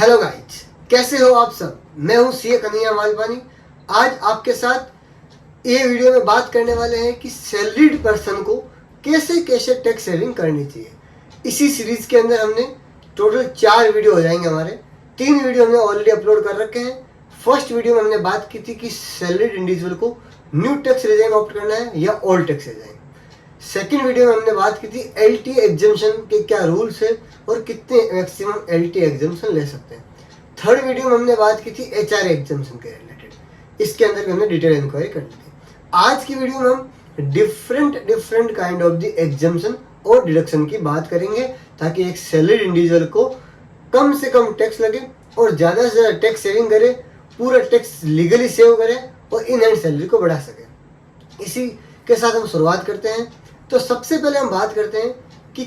Hello guys, कैसे हो आप सब। मैं हूं सीए कन्हैया मालपानी। आज आपके साथ ये वीडियो में बात करने वाले हैं कि सैलरीड पर्सन को कैसे कैसे टैक्स सेविंग करनी चाहिए। इसी सीरीज के अंदर हमने टोटल 4 वीडियो हो जाएंगे हमारे। 3 वीडियो हमने ऑलरेडी अपलोड कर रखे हैं। फर्स्ट वीडियो में हमने बात की थी कि सैलरीड इंडिविजुअल को न्यू टैक्स रेजिम ऑप्ट करना है या old tax regime. Second video में हमने बात की थी एलटी एग्जाम्शन के क्या रूल्स है और कितने मैक्सिमम एलटी एग्जाम्शन ले सकते हैं। थर्ड वीडियो में हमने बात की थी एचआर एग्जाम्शन के रिलेटेड। इसके अंदर भी हमने डिटेल इंक्वायरी कर ली थी। आज की वीडियो में हम different kind of the exemption और डिडक्शन की बात करेंगे ताकि एक सैलरीड इंडिविजुअल को कम से कम टैक्स लगे और ज़्यादा से ज़्यादा टैक्स सेविंग करे, पूरा टैक्स लीगली सेव करे और इन हैंड सैलरी को बढ़ा सके। इसी के साथ हम शुरुआत करते हैं। तो सबसे पहले हम बात करते हैं कि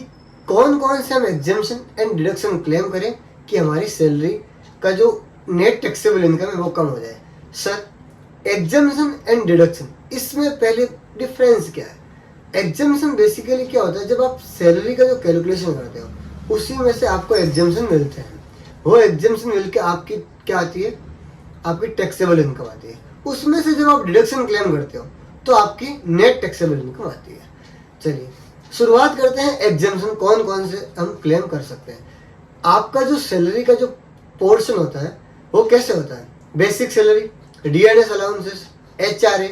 कौन कौन से हम एग्जाम्शन एंड डिडक्शन क्लेम करें कि हमारी सैलरी का जो नेट टैक्सेबल इनकम है वो कम हो जाए। सर, एग्जाम्शन एंड डिडक्शन, इसमें पहले डिफरेंस क्या है। एग्जाम्शन बेसिकली क्या होता है, जब आप सैलरी का जो कैलकुलेशन करते हो उसी में से आपको एग्जाम्शन मिलते हैं। वो एग्जाम्शन मिल के आपकी क्या आती है, आपकी टैक्सेबल इनकम आती है। उसमें से जब आप डिडक्शन क्लेम करते हो तो आपकी नेट टैक्सेबल इनकम आती है। चलिए शुरुआत करते हैं एग्जाम्शन कौन कौन से हम क्लेम कर सकते हैं। आपका जो सैलरी का जो पोर्शन होता है वो कैसे होता है, basic salary, DNS allowances, HRA,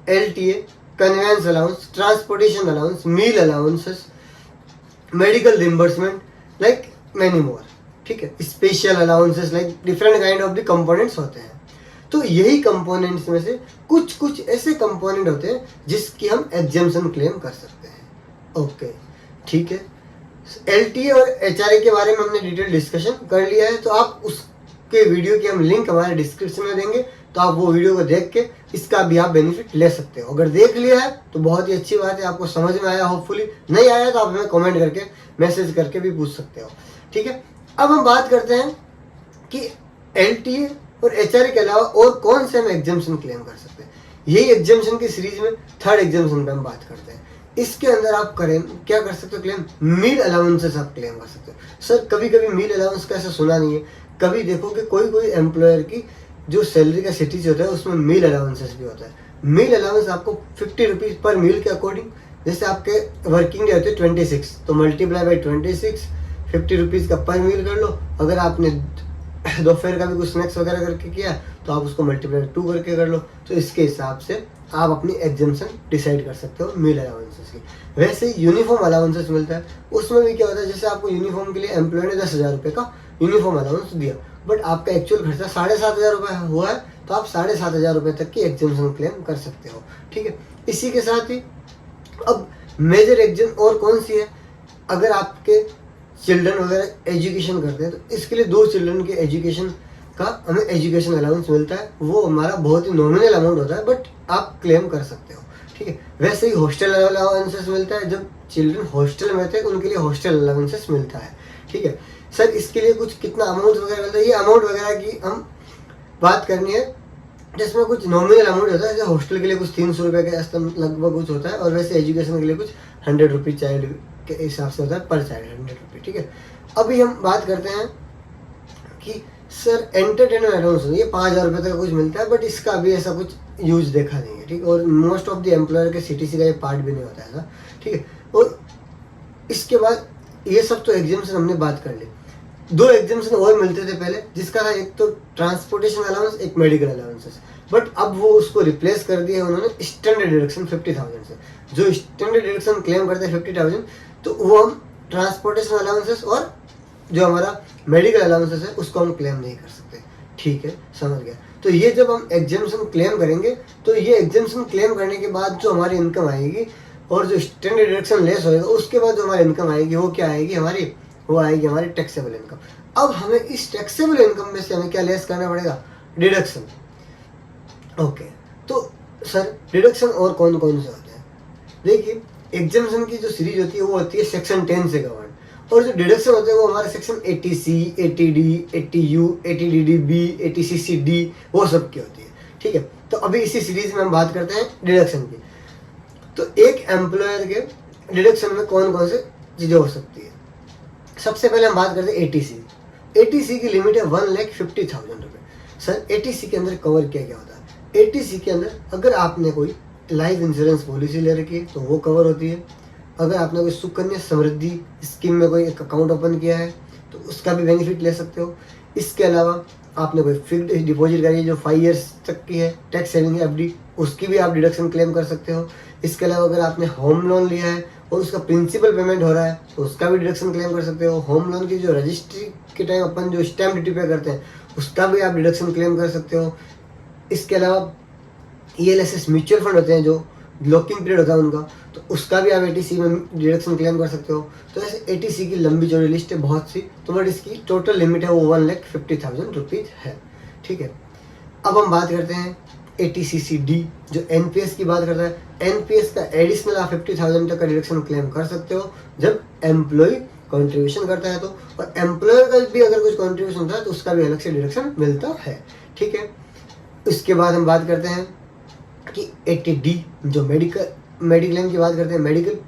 LTA, conveyance allowance, transportation allowance, meal allowances, medical reimbursement, like many more. ठीक है, special allowances, like different kind of the components होते हैं। तो यही कंपोनेंट्स में से कुछ ऐसे कंपोनेंट होते हैं जिसकी हम एग्जाम्शन क्लेम कर सकते हैं। ओके, ठीक है। एलटीए और एचआरए के बारे में हमने डिटेल डिस्कशन कर लिया है, तो आप उसके वीडियो की हम लिंक हमारे डिस्क्रिप्शन में देंगे, तो आप वो वीडियो को देख के इसका भी आप बेनिफिट ले सकते हो। अगर देख लिया है तो बहुत ही अच्छी बात है, आपको समझ में आया। होपफुली नहीं आया तो आप हमें कमेंट करके मैसेज करके भी पूछ सकते हो। ठीक है, अब हम बात करते हैं कि एलटीए और एचआरए के अलावा और कौन से हम एग्जाम्शन क्लेम कर सकते हैं। यही एग्जाम्शन की सीरीज में थर्ड एग्जाम्शन पे हम बात करते हैं। इसके अंदर आप करें क्या कर सकते हो क्लेम, मील अलाउंसेस आप क्लेम कर सकते हो। सर, कभी कभी मील अलाउंस का ऐसा सुना नहीं है। कभी देखो कि कोई एम्प्लॉयर की जो सैलरी का सिटीज होता है उसमें मील अलाउंसेस भी होता है। मील अलाउंस आपको 50 रुपीज़ पर मील के अकॉर्डिंग, जैसे आपके वर्किंग डे होते हैं 26, तो मल्टीप्लाई बाई 26, 50 रुपीज़ का पर मील कर लो। अगर आपने दोपहर का भी कुछ स्नैक्स वगैरह करके किया तो आप उसको मल्टीप्लाई 2 करके कर लो। तो इसके हिसाब से आप अपनी एग्जाम्शन डिसाइड कर सकते हो मील अलाउंसेस की। वैसे यूनिफॉर्म अलाउंसेस मिलता है, उसमें भी क्या होता है, जैसे आपको यूनिफॉर्म के लिए एम्प्लॉय ने 10,000 रुपये का यूनिफॉर्म अलाउंस दिया, बट आपका एक्चुअल खर्चा 7,500 रुपये हुआ है, तो आप 7,500 रुपये तक की एग्जाम्शन क्लेम कर सकते हो। ठीक है, इसी के साथ ही अब मेजर एग्जाम और कौन सी है, अगर आपके चिल्ड्रन वगैरह एजुकेशन करते हैं तो इसके लिए 2 चिल्ड्रन के एजुकेशन का हमें एजुकेशन अलाउंस मिलता है। वो हमारा बहुत ही नॉमिनल अमाउंट होता है, बट आप क्लेम कर सकते हो। ठीक है, वैसे ही हॉस्टल अलाउंसेस मिलता है, जब चिल्ड्रन हॉस्टल में थे उनके लिए हॉस्टल अलाउंसेस मिलता है। ठीक है सर, इसके लिए कुछ कितना अमाउंट वगैरह मिलता है, ये अमाउंट वगैरह की हम बात करनी है, जिसमें कुछ नॉमिनल अमाउंट होता है। जैसे हॉस्टल के लिए कुछ 300 रुपये के लगभग कुछ होता है, और वैसे एजुकेशन के लिए कुछ 100 रुपीज़ चाइल्ड के हिसाब से होता है, पर चाइल्ड 100 रुपये। ठीक है, अभी हम बात करते हैं कि सर एंटरटेनमेंट अलाउंस, ये 5,000 रुपये तक कुछ मिलता है, बट इसका अभी ऐसा कुछ यूज देखा नहीं है। ठीक है, और मोस्ट ऑफ द एम्प्लॉयर के सीटीसी का ये पार्ट भी नहीं होता है ऐसा। ठीक है, और इसके बाद ये सब तो एग्जाम्शन हमने बात कर ली। 2 एग्जाम्शन और मिलते थे पहले, जिसका था एक तो ट्रांसपोर्टेशन अलाउंस, एक मेडिकल अलाउंसेस, बट अब वो उसको रिप्लेस कर दिया उन्होंने स्टैंडर्ड डिडक्शन 50,000 से। जो स्टैंडर्ड डिडक्शन क्लेम करते हैं 50,000, तो वो हम ट्रांसपोर्टेशन अलाउंसेस और जो हमारा मेडिकल अलाउंसेस है उसको हम क्लेम नहीं कर सकते। ठीक है, समझ गया। तो ये जब हम एग्जाम्शन क्लेम करेंगे तो ये एग्जाम्शन क्लेम करने के बाद जो हमारी इनकम आएगी और जो स्टैंडर्ड डिडक्शन लेस होएगा उसके बाद जो हमारी इनकम आएगी वो क्या आएगी हमारी, वो आएगी हमारी टैक्सेबल इनकम। अब हमें इस टैक्सेबल इनकम में से हमें क्या लेस करना पड़ेगा, डिडक्शन। ओके, तो सर डिडक्शन और कौन कौन से होते हैं। देखिए, एग्जाम्शन की जो सीरीज होती है वो होती है सेक्शन 10 से गवर्न, और जो डिडक्शन होते हैं वो हमारे section 80C, 80D, 80U, 80DDB, 80CCD वो सब की होती है। ठीक है, तो अभी इसी सीरीज में हम बात करते हैं डिडक्शन की। तो एक एम्प्लॉयर के डिडक्शन में कौन कौन से चीज़ें हो सकती है। सबसे पहले हम बात करते हैं 80C। ATC की लिमिट है 1,50,000 रुपये। सर ATC के अंदर कवर क्या क्या होता है? ATC के अंदर अगर आपने कोई लाइफ इंश्योरेंस पॉलिसी ले रखी है तो वो कवर होती है। अगर आपने कोई सुकन्या समृद्धि स्कीम में कोई एक अकाउंट ओपन किया है तो उसका भी बेनिफिट ले सकते हो। इसके अलावा आपने कोई फिक्स्ड डिपॉजिट करी है जो 5 ईयर्स तक की है, टैक्स सेविंग FD, उसकी भी आप डिडक्शन क्लेम कर सकते हो। इसके अलावा अगर आपने होम लोन लिया है और उसका प्रिंसिपल पेमेंट हो रहा है तो उसका भी डिडक्शन क्लेम कर सकते हो। होम लोन की जो रजिस्ट्री के टाइम अपन जो स्टैम्प ड्यूटी पे करते हैं उसका भी आप डिडक्शन क्लेम कर सकते हो। इसके अलावा ELSS म्यूचुअल फंड होते हैं जो लॉकिंग पीरियड होता है उनका, तो उसका भी आप ATC में डिडक्शन क्लेम कर सकते हो। तो ऐसे ATC की लंबी चौड़ी लिस्ट है बहुत सी, तो बट इसकी टोटल लिमिट है वो 1,50,000 रुपीज़ है। ठीक है, अब हम बात करते हैं ATCCD जो NPS की बात करता है। NPS का एडिशनल आप 50,000 तक का डिडक्शन क्लेम कर सकते हो जब एम्प्लॉय कंट्रीब्यूशन करता है तो, और एम्प्लॉयर का भी अगर कुछ कंट्रीब्यूशन होता है तो उसका भी अलग से डिडक्शन मिलता है। ठीक है, उसके बाद हम बात करते हैं कि 80D जो मेडिक्लेम की बात करते हैं, मेडिकल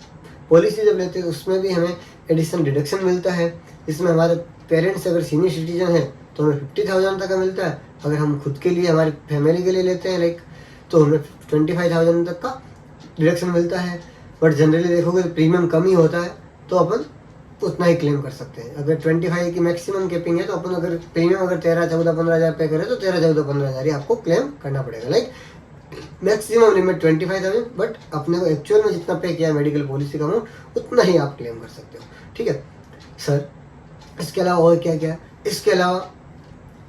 पॉलिसी जब लेते हैं उसमें भी हमें एडिशनल डिडक्शन मिलता है। इसमें हमारे पेरेंट्स अगर सीनियर सिटीजन है तो हमें 50,000 तक का मिलता है। अगर हम खुद के लिए हमारी फैमिली के लिए लेते हैं लाइक तो हमें 25,000 तक का डिडक्शन मिलता है। बट जनरली देखोगे तो प्रीमियम कम ही होता है तो अपन उतना ही क्लेम कर सकते हैं। अगर 25 की मैक्सिमम कैपिंग है तो अपन अगर प्रीमियम अगर 13, 14, 15,000 पे करें तो 13, 14, 15,000 ही आपको क्लेम करना पड़ेगा। लाइक मैक्सिमम लिमिट 25,000, बट अपने को एक्चुअल में जितना पे किया मेडिकल पॉलिसी का अमाउंट उतना ही आप क्लेम कर सकते हो। ठीक है सर, इसके अलावा और क्या क्या? इसके अलावा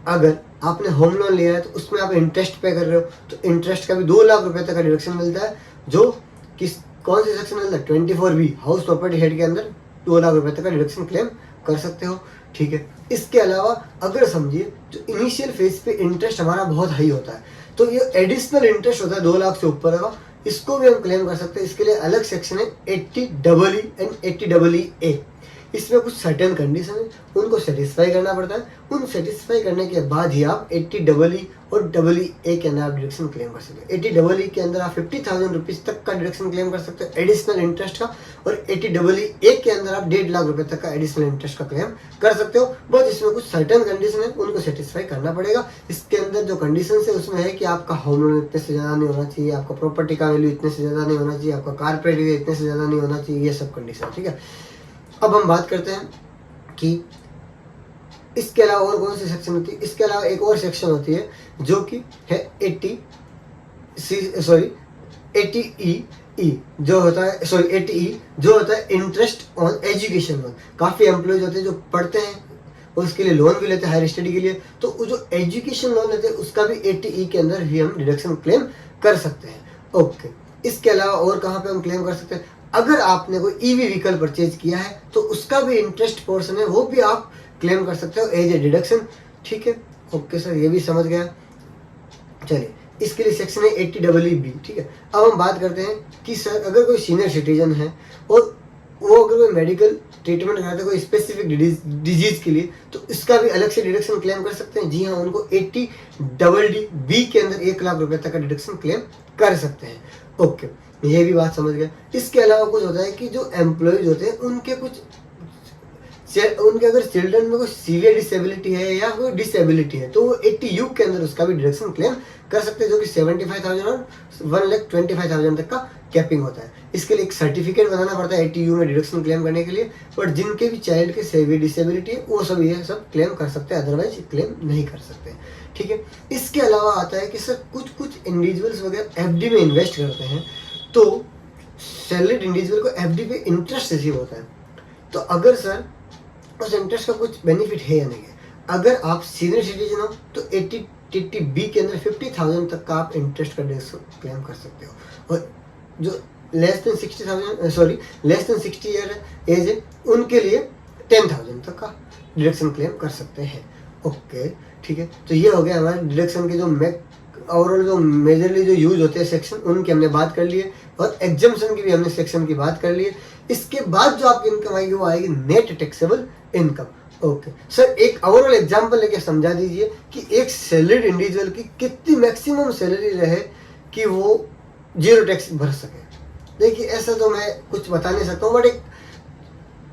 अगर आपने होम लोन लिया है तो उसमें आप इंटरेस्ट पे कर रहे हो तो इंटरेस्ट का भी 2 लाख रुपए तक का डिडक्शन मिलता है, जो कौन से सेक्शन मिलता है? 24B हाउस प्रॉपर्टी हेड के अंदर 2 लाख रुपए तक का डिडक्शन क्लेम कर सकते हो। ठीक है, इसके अलावा अगर समझिए जो इनिशियल फेज पे इंटरेस्ट हमारा बहुत हाई होता है तो ये एडिशनल इंटरेस्ट होता है 2 लाख से ऊपर का, इसको भी हम क्लेम कर सकते हैं। इसके लिए अलग सेक्शन है 80EE एंड 80EE। इसमें कुछ सर्टेन कंडीशन है उनको सेटिस्फाई करना पड़ता है। उन सेटिस्फाई करने के बाद ही आप 80EE और EE के अंदर आप डिडक्शन क्लेम कर सकते हो। 80EE के अंदर आप 50,000 रुपीज़ तक का डिडक्शन क्लेम कर सकते हो एडिशनल इंटरेस्ट का, और 80EE के अंदर आप 1.5 लाख रुपए तक का एडिशनल इंटरेस्ट का क्लेम कर सकते हो। बस इसमें कुछ सर्टेन कंडीशन है उनको सेटिस्फाई करना पड़ेगा। इसके अंदर जो कंडीशन है उसमें है कि आपका होम लोन इतने से ज़्यादा नहीं होना चाहिए, आपका प्रॉपर्टी का वैल्यू इतने से ज़्यादा नहीं होना चाहिए, आपका कारपेट एरिया इतने से ज़्यादा नहीं होना चाहिए, ये सब कंडीशन। ठीक है, अब हम बात करते हैं कि इसके अलावा और कौन सी सेक्शन होती है। इसके अलावा एक और सेक्शन होती है जो कि है 80E जो होता है 80E जो होता है इंटरेस्ट ऑन एजुकेशन लोन। काफ़ी एम्प्लॉयज होते हैं जो पढ़ते हैं और उसके लिए लोन भी लेते हैं हायर स्टडी के लिए, तो वो जो एजुकेशन लोन लेते हैं उसका भी 80E के अंदर भी हम डिडक्शन क्लेम कर सकते हैं। ओके, इसके अलावा और कहाँ पे हम क्लेम कर सकते हैं? अगर आपने कोई EV व्हीकल परचेज किया है तो उसका भी इंटरेस्ट पोर्शन है वो भी आप क्लेम कर सकते हो एज ए डिडक्शन। ठीक है, ओके सर, ये भी समझ गया। चलिए, इसके लिए सेक्शन है 80EE। ठीक है, अब हम बात करते हैं कि सर अगर कोई सीनियर सिटीजन है और वो अगर कोई मेडिकल ट्रीटमेंट कराते हैं कोई स्पेसिफिक डिजीज के लिए तो इसका भी अलग से डिडक्शन क्लेम कर सकते हैं। जी हाँ, उनको 80EB के अंदर 1 लाख रुपए तक का डिडक्शन क्लेम कर सकते हैं। ओके, ये भी बात समझ गए। इसके अलावा कुछ होता है कि जो एम्प्लॉयज होते हैं उनके अगर चिल्ड्रन में कोई सीवियर डिसेबिलिटी है या कोई डिसेबिलिटी है तो वो 80U के अंदर उसका भी डिडक्शन क्लेम कर सकते हैं, जो कि 75,000 और 1,25,000 तक का कैपिंग होता है। इसके लिए एक सर्टिफिकेट बनाना पड़ता है 80U में डिडक्शन क्लेम करने के लिए, बट जिनके भी चाइल्ड के सीवियर डिसेबिलिटी है वो सब ये सब क्लेम कर सकते हैं, अदरवाइज क्लेम नहीं कर सकते। ठीक है, इसके अलावा आता है कि सर कुछ इंडिविजुअल्स वगैरह FD में इन्वेस्ट करते हैं तो सैलरीड इंडिविजुअल को FD पे इंटरेस्ट रिसीव होता है, तो अगर सर उस इंटरेस्ट का कुछ बेनिफिट है या नहीं है? अगर आप सीनियर सिटीजन हो तो 80EB के अंदर 50,000 तक का आप इंटरेस्ट का क्लेम कर सकते हो, और जो लेस देन 60 ईयर एज है उनके लिए 10,000 तक का डिडक्शन क्लेम कर सकते हैं। ओके, ठीक है, तो ये हो गया हमारे डिडक्शन के जो ओवरऑल जो मेजरली जो यूज होते हैं सेक्शन, उनकी हमने बात कर लिए, और एग्जम्पशन की भी हमने सेक्शन की बात कर ली है। इसके बाद जो आपकी इनकम आएगी वो आएगी net taxable income. Okay sir, एक ओवरऑल एग्जांपल लेके समझा दीजिए कि एक सैलरीड इंडिविजुअल की कितनी मैक्सिमम सैलरी रहे कि वो 0 टैक्स भर सके। देखिए, ऐसा तो मैं कुछ बता नहीं सकता हूँ, बट एक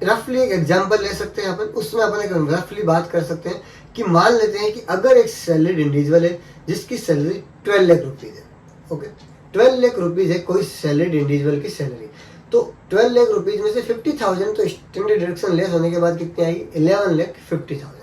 रफली एक एग्जांपल ले सकते हैं अपन, उसमें अपन एक रफली बात कर सकते हैं कि मान लेते हैं कि अगर एक सैलरीड इंडिविजुअल है जिसकी सैलरी 12 लाख रुपीज़ है, ओके, 12 लाख रुपीज़ है कोई सैलरीड इंडिविजुअल की सैलरी, तो 12 लाख रुपीज़ में से 50,000 तो स्टैंडर्ड डिडक्शन लेस होने के बाद कितनी आएगी, 11,50,000।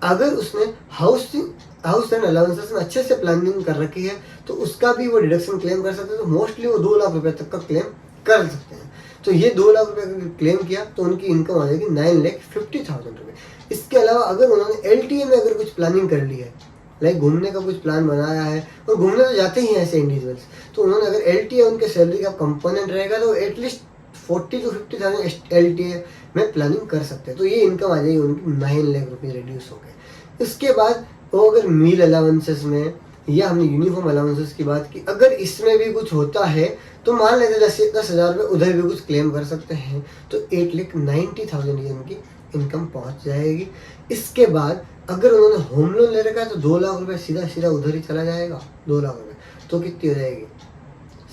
अगर उसने हाउस एंड अलाउंसेस में अच्छे से प्लानिंग कर रखी है तो उसका भी वो डिडक्शन क्लेम कर सकते हैं, तो मोस्टली वो 2 लाख रुपए तक का क्लेम कर सकते हैं। तो ये 2 लाख रुपए का क्लेम किया तो उनकी इनकम आ जाएगी 9,50,000 रुपये। इसके अलावा अगर उन्होंने LTA में अगर कुछ प्लानिंग कर ली है, लाइक घूमने का कुछ प्लान बनाया है, और घूमने तो जाते ही हैं ऐसे इंडिविजुअल्स, तो उन्होंने अगर LTA उनके सैलरी का कंपोनेंट रहेगा तो एटलीस्ट 40 to 50,000 LTA में प्लानिंग कर सकते हैं, तो ये इनकम आ जाएगी उनकी 9 लाख रुपये रिड्यूस हो गए। इसके बाद वो अगर मील अलाउंसेस में या हमने यूनिफॉर्म अलाउंसेस की बात की, अगर इसमें भी कुछ होता है तो मान लेते हैं 10,000 रुपये उधर भी कुछ क्लेम कर सकते हैं, तो 8,90,000 ये उनकी इनकम पहुंच जाएगी। इसके बाद अगर उन्होंने होम लोन ले रखा है तो 2 लाख रुपये सीधा सीधा उधर ही चला जाएगा, 2 लाख रुपये, तो कितनी हो जाएगी,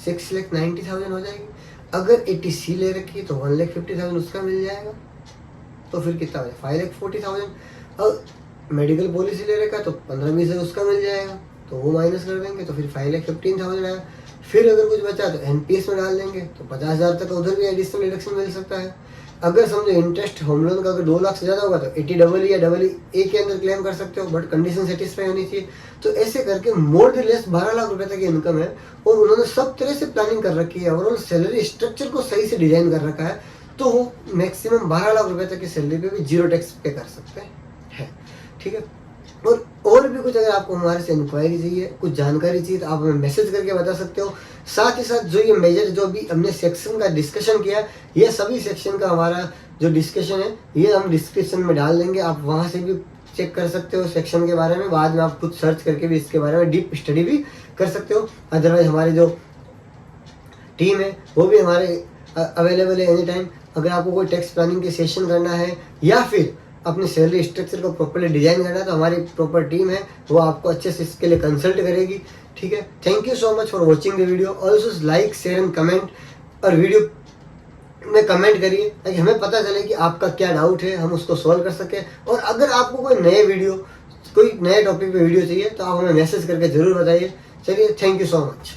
6,90,000 हो जाएगी। अगर ATC ले रखी है तो 1,50,000 उसका मिल जाएगा, तो फिर कितना हो जाएगा, 5,40,000। और मेडिकल पॉलिसी ले रखा है तो 15-20 हज़ार उसका मिल जाएगा, तो वो माइनस कर देंगे तो फिर 5,15,000 आएगा। फिर अगर कुछ बचा तो NPS में डाल देंगे तो 50,000 तक उधर भी एडिशनल डिडक्शन मिल सकता है। अगर समझो इंटरेस्ट होम लोन का अगर 2 लाख से ज़्यादा होगा तो 80EE या EE के अंदर क्लेम कर सकते हो, बट कंडीशन सेटिस्फाई होनी चाहिए। तो ऐसे करके मोर देन लेस 12 लाख रुपए तक की इनकम है और उन्होंने सब तरह से प्लानिंग कर रखी है और उन्होंने सैलरी स्ट्रक्चर को सही से डिजाइन कर रखा है, तो वो मैक्सिमम 12 लाख रुपए तक की सैलरी पे भी 0 टैक्स पे कर सकते हैं, ठीक है। और भी कुछ अगर आपको हमारे से इंक्वायरी चाहिए, कुछ जानकारी चाहिए, तो आप हमें मैसेज करके बता सकते हो। साथ ही साथ जो ये मेजर जो भी हमने सेक्शन का डिस्कशन किया, ये सभी सेक्शन का हमारा जो डिस्कशन है ये हम डिस्क्रिप्शन में डाल देंगे, आप वहाँ से भी चेक कर सकते हो सेक्शन के बारे में। बाद में आप खुद सर्च करके भी इसके बारे में डीप स्टडी भी कर सकते हो। अदरवाइज हमारी जो टीम है वो भी हमारे अवेलेबल है एनी टाइम। अगर आपको कोई टैक्स प्लानिंग के सेशन करना है या फिर अपनी सैलरी स्ट्रक्चर को प्रॉपर्ली डिजाइन करना है, तो हमारी प्रॉपर टीम है वो आपको अच्छे से इसके लिए कंसल्ट करेगी, ठीक है। Thank you so much for watching the video. Also like, share and comment, और वीडियो में कमेंट करिए ताकि हमें पता चले कि आपका क्या डाउट है, हम उसको सॉल्व कर सकें। और अगर आपको कोई नए टॉपिक पे वीडियो चाहिए तो आप हमें मैसेज करके जरूर बताइए। चलिए, थैंक यू सो मच।